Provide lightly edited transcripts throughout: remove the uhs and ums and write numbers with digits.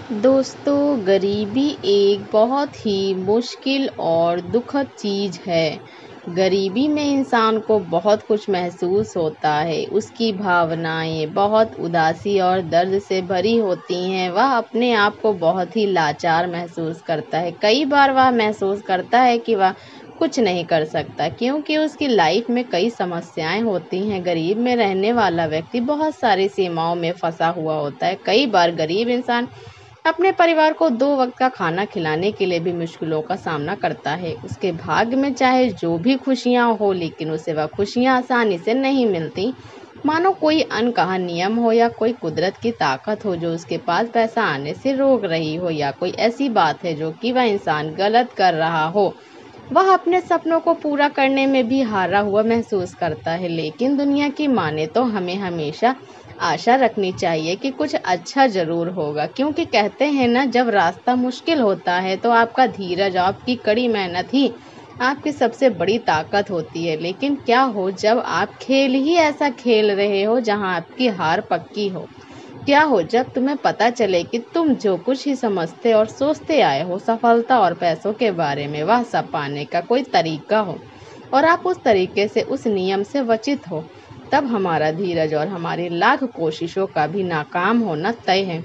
दोस्तों, गरीबी एक बहुत ही मुश्किल और दुखद चीज़ है। गरीबी में इंसान को बहुत कुछ महसूस होता है। उसकी भावनाएं बहुत उदासी और दर्द से भरी होती हैं। वह अपने आप को बहुत ही लाचार महसूस करता है। कई बार वह महसूस करता है कि वह कुछ नहीं कर सकता, क्योंकि उसकी लाइफ में कई समस्याएं होती हैं। गरीब में रहने वाला व्यक्ति बहुत सारी सीमाओं में फंसा हुआ होता है। कई बार गरीब इंसान अपने परिवार को 2 वक्त का खाना खिलाने के लिए भी मुश्किलों का सामना करता है। उसके भाग्य में चाहे जो भी खुशियां हो, लेकिन उसे वह खुशियां आसानी से नहीं मिलती। मानो कोई अनकहा नियम हो या कोई कुदरत की ताकत हो जो उसके पास पैसा आने से रोक रही हो, या कोई ऐसी बात है जो कि वह इंसान गलत कर रहा हो। वह अपने सपनों को पूरा करने में भी हारा हुआ महसूस करता है। लेकिन दुनिया की माने तो हमें हमेशा आशा रखनी चाहिए कि कुछ अच्छा ज़रूर होगा, क्योंकि कहते हैं ना, जब रास्ता मुश्किल होता है तो आपका धीरज, आपकी कड़ी मेहनत ही आपकी सबसे बड़ी ताकत होती है। लेकिन क्या हो जब आप खेल ही ऐसा खेल रहे हो जहां आपकी हार पक्की हो? क्या हो जब तुम्हें पता चले कि तुम जो कुछ ही समझते और सोचते आए हो सफलता और पैसों के बारे में, वह सब पाने का कोई तरीका हो और आप उस तरीके से, उस नियम से वंचित हो? तब हमारा धीरज और हमारी लाख कोशिशों का भी नाकाम होना तय है।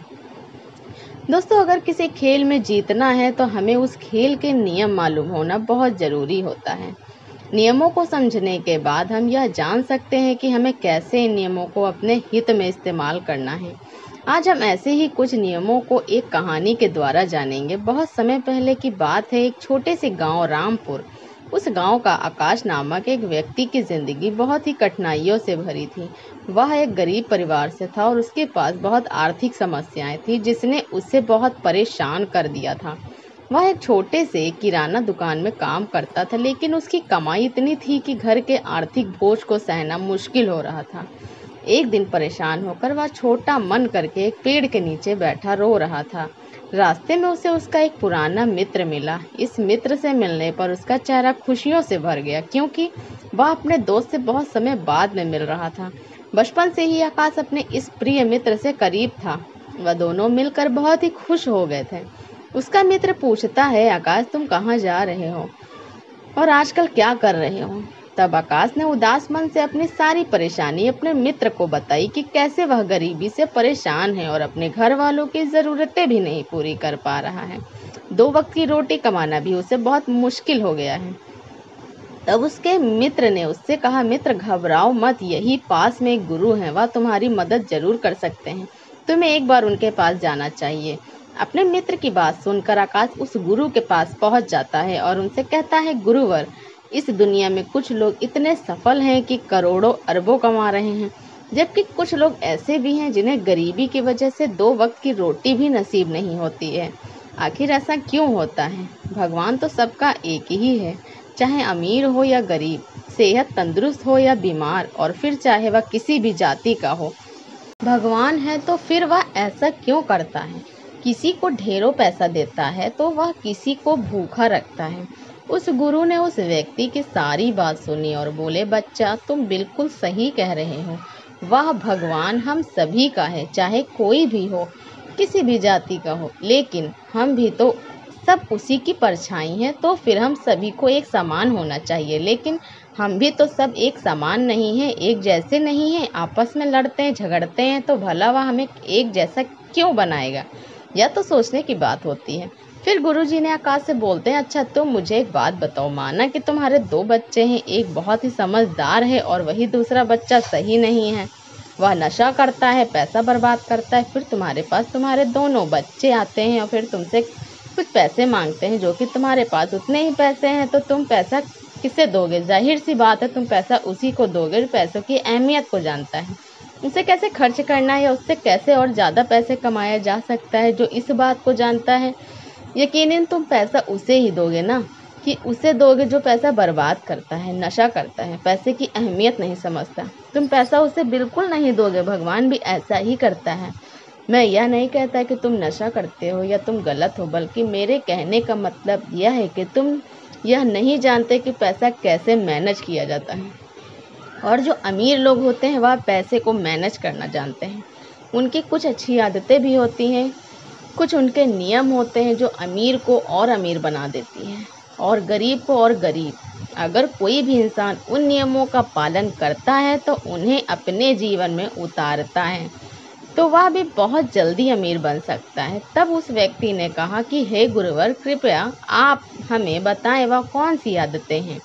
दोस्तों, अगर किसी खेल में जीतना है तो हमें उस खेल के नियम मालूम होना बहुत ज़रूरी होता है। नियमों को समझने के बाद हम यह जान सकते हैं कि हमें कैसे इन नियमों को अपने हित में इस्तेमाल करना है। आज हम ऐसे ही कुछ नियमों को एक कहानी के द्वारा जानेंगे। बहुत समय पहले की बात है, एक छोटे से गांव रामपुर। उस गांव का आकाश नामक एक व्यक्ति की जिंदगी बहुत ही कठिनाइयों से भरी थी। वह एक गरीब परिवार से था और उसके पास बहुत आर्थिक समस्याएं थी, जिसने उसे बहुत परेशान कर दिया था। वह एक छोटे से किराना दुकान में काम करता था, लेकिन उसकी कमाई इतनी थी कि घर के आर्थिक बोझ को सहना मुश्किल हो रहा था। एक दिन परेशान होकर वह छोटा मन करके एक पेड़ के नीचे बैठा रो रहा था। रास्ते में उसे उसका एक पुराना मित्र मिला। इस मित्र से मिलने पर उसका चेहरा खुशियों से भर गया, क्योंकि वह अपने दोस्त से बहुत समय बाद में मिल रहा था। बचपन से ही आकाश अपने इस प्रिय मित्र से करीब था। वह दोनों मिलकर बहुत ही खुश हो गए थे। उसका मित्र पूछता है, आकाश, तुम कहाँ जा रहे हो और आजकल क्या कर रहे हो? तब आकाश ने उदास मन से अपनी सारी परेशानी अपने मित्र को बताई कि कैसे वह गरीबी से परेशान है और अपने घर वालों की ज़रूरतें भी नहीं पूरी कर पा रहा है। 2 वक्त की रोटी कमाना भी उसे बहुत मुश्किल हो गया है। तब उसके मित्र ने उससे कहा, मित्र, घबराओ मत, यही पास में एक गुरु हैं, वह तुम्हारी मदद जरूर कर सकते हैं। तुम्हें एक बार उनके पास जाना चाहिए। अपने मित्र की बात सुनकर आकाश उस गुरु के पास पहुंच जाता है और उनसे कहता है, गुरुवर, इस दुनिया में कुछ लोग इतने सफल हैं कि करोड़ों अरबों कमा रहे हैं, जबकि कुछ लोग ऐसे भी हैं जिन्हें गरीबी की वजह से 2 वक्त की रोटी भी नसीब नहीं होती है। आखिर ऐसा क्यों होता है? भगवान तो सबका एक ही है, चाहे अमीर हो या गरीब, सेहत तंदुरुस्त हो या बीमार, और फिर चाहे वह किसी भी जाति का हो। भगवान है तो फिर वह ऐसा क्यों करता है? किसी को ढेरों पैसा देता है तो वह किसी को भूखा रखता है। उस गुरु ने उस व्यक्ति की सारी बात सुनी और बोले, बच्चा, तुम बिल्कुल सही कह रहे हो। वह भगवान हम सभी का है, चाहे कोई भी हो, किसी भी जाति का हो, लेकिन हम भी तो सब उसी की परछाई हैं। तो फिर हम सभी को एक समान होना चाहिए, लेकिन हम भी तो सब एक समान नहीं हैं, एक जैसे नहीं हैं। आपस में लड़ते हैं, झगड़ते हैं, तो भला वह हमें एक जैसा क्यों बनाएगा? यह तो सोचने की बात होती है। फिर गुरुजी ने आकाश से बोलते हैं, अच्छा, तुम मुझे एक बात बताओ, माना कि तुम्हारे 2 बच्चे हैं, एक बहुत ही समझदार है और वही दूसरा बच्चा सही नहीं है। वह नशा करता है, पैसा बर्बाद करता है। फिर तुम्हारे पास तुम्हारे दोनों बच्चे आते हैं और फिर तुमसे कुछ पैसे मांगते हैं, जो कि तुम्हारे पास उतने ही पैसे हैं, तो तुम पैसा किसे दोगे? जाहिर सी बात है, तुम पैसा उसी को दोगे जो पैसों की अहमियत को जानता है, उसे कैसे खर्च करना है या उससे कैसे और ज़्यादा पैसे कमाया जा सकता है, जो इस बात को जानता है। यकीनन तुम पैसा उसे ही दोगे ना, कि उसे दोगे जो पैसा बर्बाद करता है, नशा करता है, पैसे की अहमियत नहीं समझता। तुम पैसा उसे बिल्कुल नहीं दोगे। भगवान भी ऐसा ही करता है। मैं यह नहीं कहता कि तुम नशा करते हो या तुम गलत हो, बल्कि मेरे कहने का मतलब यह है कि तुम यह नहीं जानते कि पैसा कैसे मैनेज किया जाता है। और जो अमीर लोग होते हैं वह पैसे को मैनेज करना जानते हैं। उनकी कुछ अच्छी आदतें भी होती हैं कुछ उनके नियम होते हैं जो अमीर को और अमीर बना देती हैं और गरीब को और गरीब। अगर कोई भी इंसान उन नियमों का पालन करता है तो उन्हें अपने जीवन में उतारता है तो वह भी बहुत जल्दी अमीर बन सकता है। तब उस व्यक्ति ने कहा कि हे गुरुवर, कृपया आप हमें बताएं वह कौन सी आदतें हैं,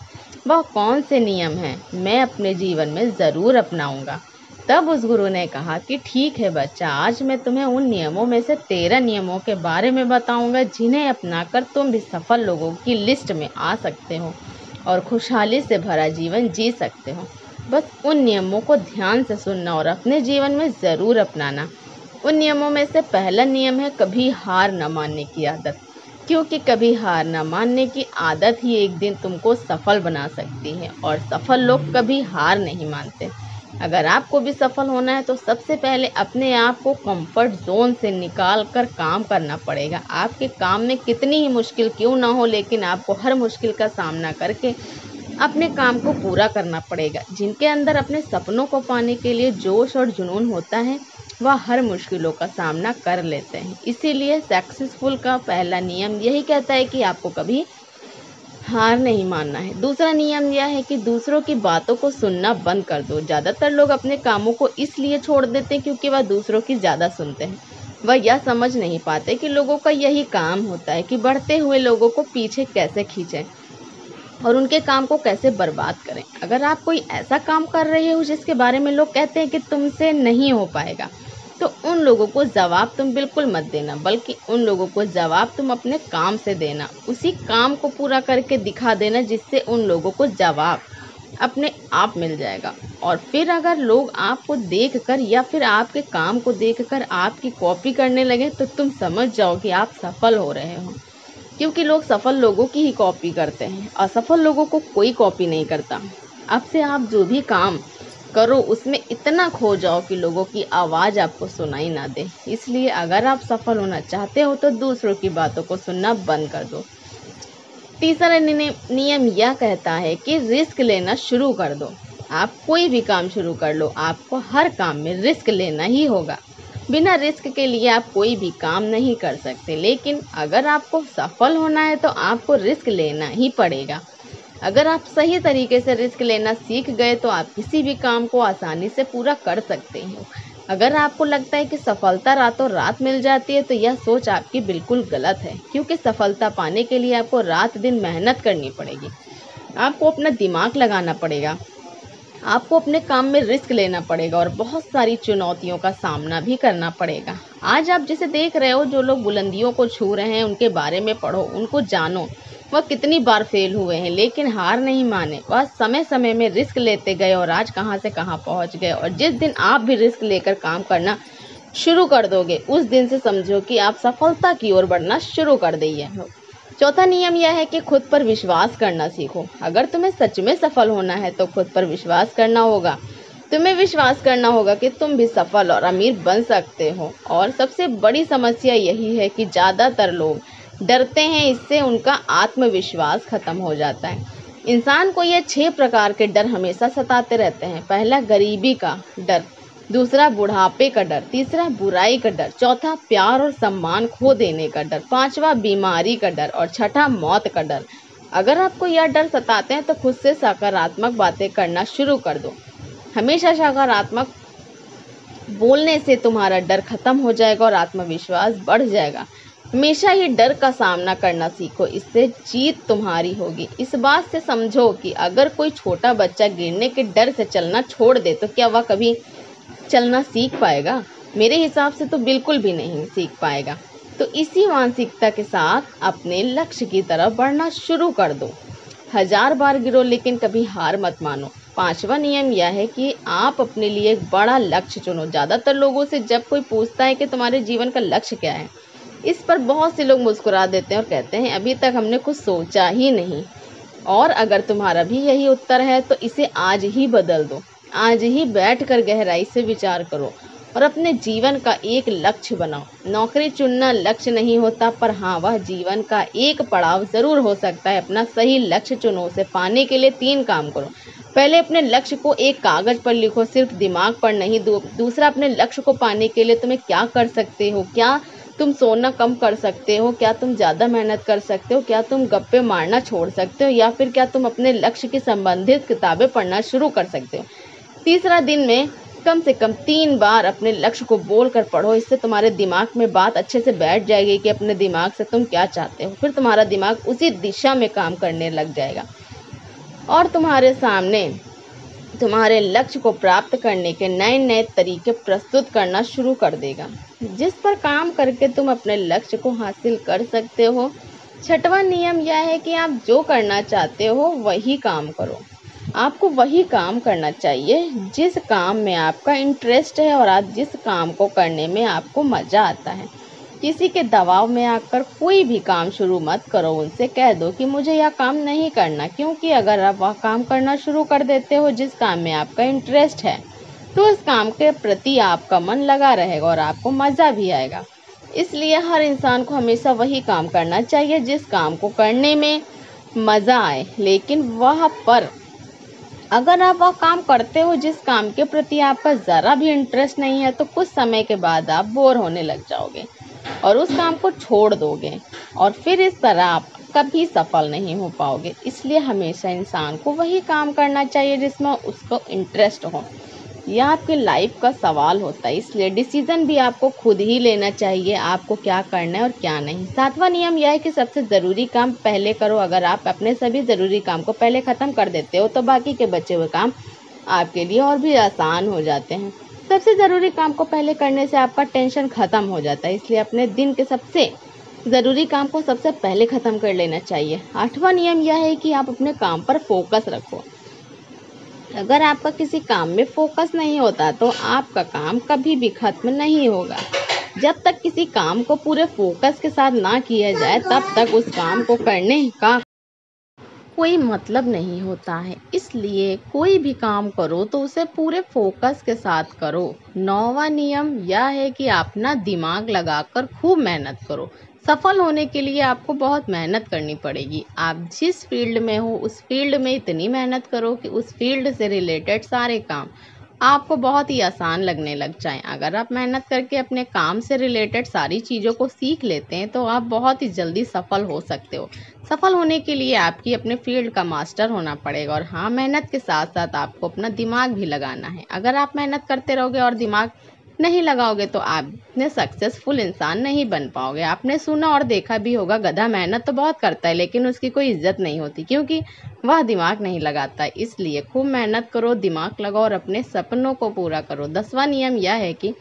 वह कौन से नियम हैं, मैं अपने जीवन में ज़रूर अपनाऊंगा। तब उस गुरु ने कहा कि ठीक है बच्चा, आज मैं तुम्हें उन नियमों में से 13 नियमों के बारे में बताऊंगा जिन्हें अपनाकर तुम भी सफल लोगों की लिस्ट में आ सकते हो और खुशहाली से भरा जीवन जी सकते हो। बस उन नियमों को ध्यान से सुनना और अपने जीवन में ज़रूर अपनाना। उन नियमों में से पहला नियम है कभी हार न मानने की आदत, क्योंकि कभी हार न मानने की आदत ही एक दिन तुमको सफल बना सकती है और सफल लोग कभी हार नहीं मानते। अगर आपको भी सफल होना है तो सबसे पहले अपने आप को कंफर्ट जोन से निकाल कर काम करना पड़ेगा। आपके काम में कितनी ही मुश्किल क्यों ना हो, लेकिन आपको हर मुश्किल का सामना करके अपने काम को पूरा करना पड़ेगा। जिनके अंदर अपने सपनों को पाने के लिए जोश और जुनून होता है वह हर मुश्किलों का सामना कर लेते हैं। इसीलिए सक्सेसफुल का पहला नियम यही कहता है कि आपको कभी हार नहीं मानना है। दूसरा नियम यह है कि दूसरों की बातों को सुनना बंद कर दो। ज़्यादातर लोग अपने कामों को इसलिए छोड़ देते हैं क्योंकि वह दूसरों की ज़्यादा सुनते हैं। वह यह समझ नहीं पाते कि लोगों का यही काम होता है कि बढ़ते हुए लोगों को पीछे कैसे खींचें और उनके काम को कैसे बर्बाद करें। अगर आप कोई ऐसा काम कर रहे हो जिसके बारे में लोग कहते हैं कि तुमसे नहीं हो पाएगा, तो उन लोगों को जवाब तुम बिल्कुल मत देना, बल्कि उन लोगों को जवाब तुम अपने काम से देना। उसी काम को पूरा करके दिखा देना जिससे उन लोगों को जवाब अपने आप मिल जाएगा। और फिर अगर लोग आपको देखकर या फिर आपके काम को देखकर आपकी कॉपी करने लगे तो तुम समझ जाओ कि आप सफल हो रहे हो, क्योंकि लोग सफल लोगों की ही कॉपी करते हैं, असफल लोगों को कोई कॉपी नहीं करता। अब से आप जो भी काम करो उसमें इतना खो जाओ कि लोगों की आवाज़ आपको सुनाई ना दे। इसलिए अगर आप सफल होना चाहते हो तो दूसरों की बातों को सुनना बंद कर दो। तीसरा नियम यह कहता है कि रिस्क लेना शुरू कर दो। आप कोई भी काम शुरू कर लो, आपको हर काम में रिस्क लेना ही होगा। बिना रिस्क के लिए आप कोई भी काम नहीं कर सकते। लेकिन अगर आपको सफल होना है तो आपको रिस्क लेना ही पड़ेगा। अगर आप सही तरीके से रिस्क लेना सीख गए तो आप किसी भी काम को आसानी से पूरा कर सकते हैं। अगर आपको लगता है कि सफलता रातों रात मिल जाती है तो यह सोच आपकी बिल्कुल गलत है, क्योंकि सफलता पाने के लिए आपको रात दिन मेहनत करनी पड़ेगी। आपको अपना दिमाग लगाना पड़ेगा, आपको अपने काम में रिस्क लेना पड़ेगा और बहुत सारी चुनौतियों का सामना भी करना पड़ेगा। आज आप जिसे देख रहे हो, जो लोग बुलंदियों को छू रहे हैं, उनके बारे में पढ़ो, उनको जानो। वह कितनी बार फेल हुए हैं लेकिन हार नहीं माने। वह समय समय में रिस्क लेते गए और आज कहां से कहां पहुंच गए। और जिस दिन आप भी रिस्क लेकर काम करना शुरू कर दोगे उस दिन से समझो कि आप सफलता की ओर बढ़ना शुरू कर दिए हो। चौथा नियम यह है कि खुद पर विश्वास करना सीखो। अगर तुम्हें सच में सफल होना है तो खुद पर विश्वास करना होगा। तुम्हें विश्वास करना होगा कि तुम भी सफल और अमीर बन सकते हो। और सबसे बड़ी समस्या यही है कि ज़्यादातर लोग डरते हैं, इससे उनका आत्मविश्वास खत्म हो जाता है। इंसान को ये 6 प्रकार के डर हमेशा सताते रहते हैं। पहला गरीबी का डर, दूसरा बुढ़ापे का डर, तीसरा बुराई का डर, चौथा प्यार और सम्मान खो देने का डर, पांचवा बीमारी का डर और छठा मौत का डर। अगर आपको यह डर सताते हैं तो खुद से सकारात्मक बातें करना शुरू कर दो। हमेशा सकारात्मक बोलने से तुम्हारा डर खत्म हो जाएगा और आत्मविश्वास बढ़ जाएगा। हमेशा ही डर का सामना करना सीखो, इससे जीत तुम्हारी होगी। इस बात से समझो कि अगर कोई छोटा बच्चा गिरने के डर से चलना छोड़ दे तो क्या वह कभी चलना सीख पाएगा? मेरे हिसाब से तो बिल्कुल भी नहीं सीख पाएगा। तो इसी मानसिकता के साथ अपने लक्ष्य की तरफ बढ़ना शुरू कर दो। 1000 बार गिरो लेकिन कभी हार मत मानो। 5वां नियम यह है कि आप अपने लिए एक बड़ा लक्ष्य चुनो। ज़्यादातर लोगों से जब कोई पूछता है कि तुम्हारे जीवन का लक्ष्य क्या है, इस पर बहुत से लोग मुस्कुरा देते हैं और कहते हैं अभी तक हमने कुछ सोचा ही नहीं। और अगर तुम्हारा भी यही उत्तर है तो इसे आज ही बदल दो। आज ही बैठकर गहराई से विचार करो और अपने जीवन का एक लक्ष्य बनाओ। नौकरी चुनना लक्ष्य नहीं होता, पर हाँ, वह जीवन का एक पड़ाव ज़रूर हो सकता है। अपना सही लक्ष्य चुनो, उसे पाने के लिए 3 काम करो। पहले अपने लक्ष्य को एक कागज़ पर लिखो, सिर्फ दिमाग पर नहीं। दूसरा, अपने लक्ष्य को पाने के लिए तुम्हें क्या कर सकते हो, क्या तुम सोना कम कर सकते हो? क्या तुम ज़्यादा मेहनत कर सकते हो? क्या तुम गप्पे मारना छोड़ सकते हो? या फिर क्या तुम अपने लक्ष्य की संबंधित किताबें पढ़ना शुरू कर सकते हो? तीसरा दिन में कम से कम 3 बार अपने लक्ष्य को बोल कर पढ़ो। इससे तुम्हारे दिमाग में बात अच्छे से बैठ जाएगी कि अपने दिमाग से तुम क्या चाहते हो। फिर तुम्हारा दिमाग उसी दिशा में काम करने लग जाएगा और तुम्हारे सामने तुम्हारे लक्ष्य को प्राप्त करने के नए नए तरीके प्रस्तुत करना शुरू कर देगा, जिस पर काम करके तुम अपने लक्ष्य को हासिल कर सकते हो। छठवां नियम यह है कि आप जो करना चाहते हो वही काम करो। आपको वही काम करना चाहिए जिस काम में आपका इंटरेस्ट है और आप जिस काम को करने में आपको मज़ा आता है। किसी के दबाव में आकर कोई भी काम शुरू मत करो। उनसे कह दो कि मुझे यह काम नहीं करना, क्योंकि अगर आप वह काम करना शुरू कर देते हो जिस काम में आपका इंटरेस्ट है, तो उस काम के प्रति आपका मन लगा रहेगा और आपको मज़ा भी आएगा। इसलिए हर इंसान को हमेशा वही काम करना चाहिए जिस काम को करने में मज़ा आए। लेकिन वह पर अगर आप वह काम करते हो जिस काम के प्रति आपका ज़रा भी इंटरेस्ट नहीं है, तो कुछ समय के बाद आप बोर होने लग जाओगे और उस काम को छोड़ दोगे और फिर इस तरह आप कभी सफल नहीं हो पाओगे। इसलिए हमेशा इंसान को वही काम करना चाहिए जिसमें उसको इंटरेस्ट हो। यह आपकी लाइफ का सवाल होता है, इसलिए डिसीजन भी आपको खुद ही लेना चाहिए, आपको क्या करना है और क्या नहीं। सातवां नियम यह है कि सबसे ज़रूरी काम पहले करो। अगर आप अपने सभी ज़रूरी काम को पहले ख़त्म कर देते हो तो बाकी के बचे हुए काम आपके लिए और भी आसान हो जाते हैं। सबसे ज़रूरी काम को पहले करने से आपका टेंशन ख़त्म हो जाता है, इसलिए अपने दिन के सबसे ज़रूरी काम को सबसे पहले ख़त्म कर लेना चाहिए। आठवां नियम यह है कि आप अपने काम पर फोकस रखो। अगर आपका किसी काम में फोकस नहीं होता तो आपका काम कभी भी खत्म नहीं होगा। जब तक किसी काम को पूरे फोकस के साथ ना किया जाए तब तक उस काम को करने का कोई मतलब नहीं होता है। इसलिए कोई भी काम करो तो उसे पूरे फोकस के साथ करो। नौवां नियम यह है कि अपना दिमाग लगाकर खूब मेहनत करो। सफल होने के लिए आपको बहुत मेहनत करनी पड़ेगी। आप जिस फील्ड में हो उस फील्ड में इतनी मेहनत करो कि उस फील्ड से रिलेटेड सारे काम आपको बहुत ही आसान लगने लग जाएं। अगर आप मेहनत करके अपने काम से रिलेटेड सारी चीज़ों को सीख लेते हैं तो आप बहुत ही जल्दी सफल हो सकते हो। सफल होने के लिए आपकी अपने फील्ड का मास्टर होना पड़ेगा और हाँ, मेहनत के साथ साथ आपको अपना दिमाग भी लगाना है। अगर आप मेहनत करते रहोगे और दिमाग नहीं लगाओगे तो आप इतने सक्सेसफुल इंसान नहीं बन पाओगे। आपने सुना और देखा भी होगा, गधा मेहनत तो बहुत करता है लेकिन उसकी कोई इज्जत नहीं होती, क्योंकि वह दिमाग नहीं लगाता। इसलिए खूब मेहनत करो, दिमाग लगाओ और अपने सपनों को पूरा करो। 10वां नियम यह है कि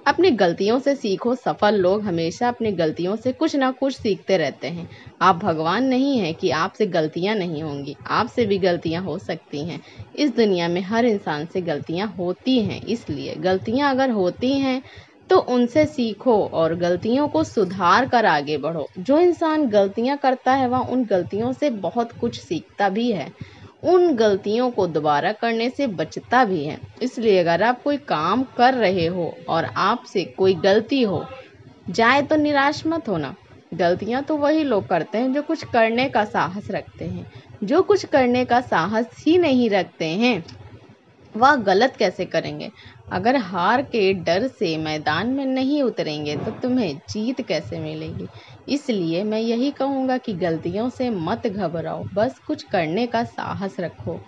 अपनी गलतियों से सीखो। सफल लोग हमेशा अपनी गलतियों से कुछ ना कुछ सीखते रहते हैं। आप भगवान नहीं हैं कि आपसे गलतियां नहीं होंगी, आपसे भी गलतियां हो सकती हैं। इस दुनिया में हर इंसान से गलतियां होती हैं, इसलिए गलतियां अगर होती हैं तो उनसे सीखो और गलतियों को सुधार कर आगे बढ़ो। जो इंसान गलतियां करता है वह उन गलतियों से बहुत कुछ सीखता भी है, उन गलतियों को दोबारा करने से बचता भी है। इसलिए अगर आप कोई काम कर रहे हो और आपसे कोई गलती हो जाए तो निराश मत होना। गलतियां तो वही लोग करते हैं जो कुछ करने का साहस रखते हैं। जो कुछ करने का साहस ही नहीं रखते हैं वह गलत कैसे करेंगे? अगर हार के डर से मैदान में नहीं उतरेंगे तो तुम्हें जीत कैसे मिलेगी? इसलिए मैं यही कहूँगा कि गलतियों से मत घबराओ, बस कुछ करने का साहस रखो।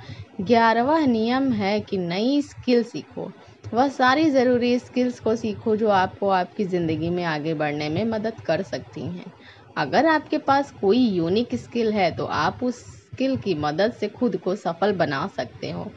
11वां नियम है कि नई स्किल सीखो। वह सारी ज़रूरी स्किल्स को सीखो जो आपको आपकी ज़िंदगी में आगे बढ़ने में मदद कर सकती हैं। अगर आपके पास कोई यूनिक स्किल है तो आप उस स्किल की मदद से खुद को सफल बना सकते हो।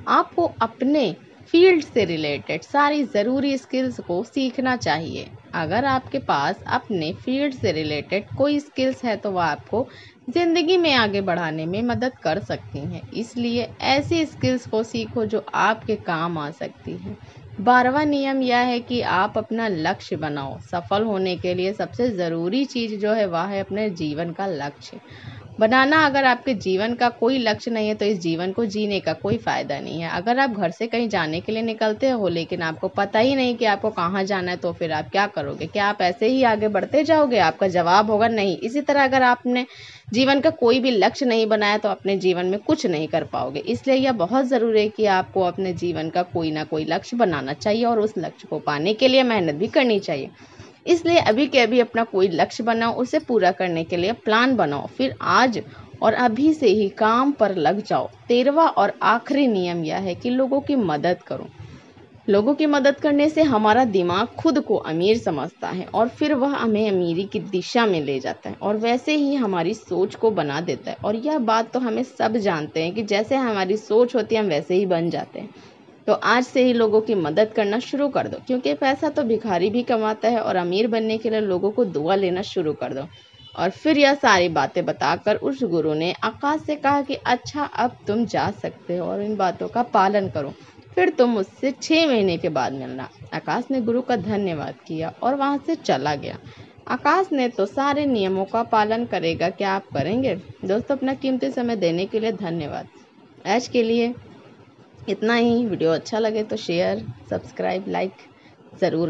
आपको अपने फील्ड से रिलेटेड सारी ज़रूरी स्किल्स को सीखना चाहिए। अगर आपके पास अपने फील्ड से रिलेटेड कोई स्किल्स है तो वह आपको ज़िंदगी में आगे बढ़ाने में मदद कर सकती हैं। इसलिए ऐसी स्किल्स को सीखो जो आपके काम आ सकती हैं। 12वां नियम यह है कि आप अपना लक्ष्य बनाओ। सफल होने के लिए सबसे ज़रूरी चीज़ जो है वह है अपने जीवन का लक्ष्य बनाना। अगर आपके जीवन का कोई लक्ष्य नहीं है तो इस जीवन को जीने का कोई फ़ायदा नहीं है। अगर आप घर से कहीं जाने के लिए निकलते हो लेकिन आपको पता ही नहीं कि आपको कहाँ जाना है तो फिर आप क्या करोगे? क्या आप ऐसे ही आगे बढ़ते जाओगे? आपका जवाब होगा नहीं। इसी तरह अगर आपने जीवन का कोई भी लक्ष्य नहीं बनाया तो अपने जीवन में कुछ नहीं कर पाओगे। इसलिए यह बहुत ज़रूरी है कि आपको अपने जीवन का कोई ना कोई लक्ष्य बनाना चाहिए और उस लक्ष्य को पाने के लिए मेहनत भी करनी चाहिए। इसलिए अभी के अभी अपना कोई लक्ष्य बनाओ, उसे पूरा करने के लिए प्लान बनाओ, फिर आज और अभी से ही काम पर लग जाओ। 13वां और आखिरी नियम यह है कि लोगों की मदद करो। लोगों की मदद करने से हमारा दिमाग खुद को अमीर समझता है और फिर वह हमें अमीरी की दिशा में ले जाता है और वैसे ही हमारी सोच को बना देता है। और यह बात तो हमें सब जानते हैं कि जैसे हमारी सोच होती है हम वैसे ही बन जाते हैं। तो आज से ही लोगों की मदद करना शुरू कर दो, क्योंकि पैसा तो भिखारी भी कमाता है और अमीर बनने के लिए लोगों को दुआ लेना शुरू कर दो। और फिर यह सारी बातें बताकर उस गुरु ने आकाश से कहा कि अच्छा, अब तुम जा सकते हो और इन बातों का पालन करो, फिर तुम मुझसे 6 महीने के बाद मिलना। आकाश ने गुरु का धन्यवाद किया और वहां से चला गया। आकाश ने तो सारे नियमों का पालन करेगा, क्या आप करेंगे? दोस्तों, अपना कीमती समय देने के लिए धन्यवाद। आज के लिए इतना ही। वीडियो अच्छा लगे तो शेयर, सब्सक्राइब, लाइक ज़रूर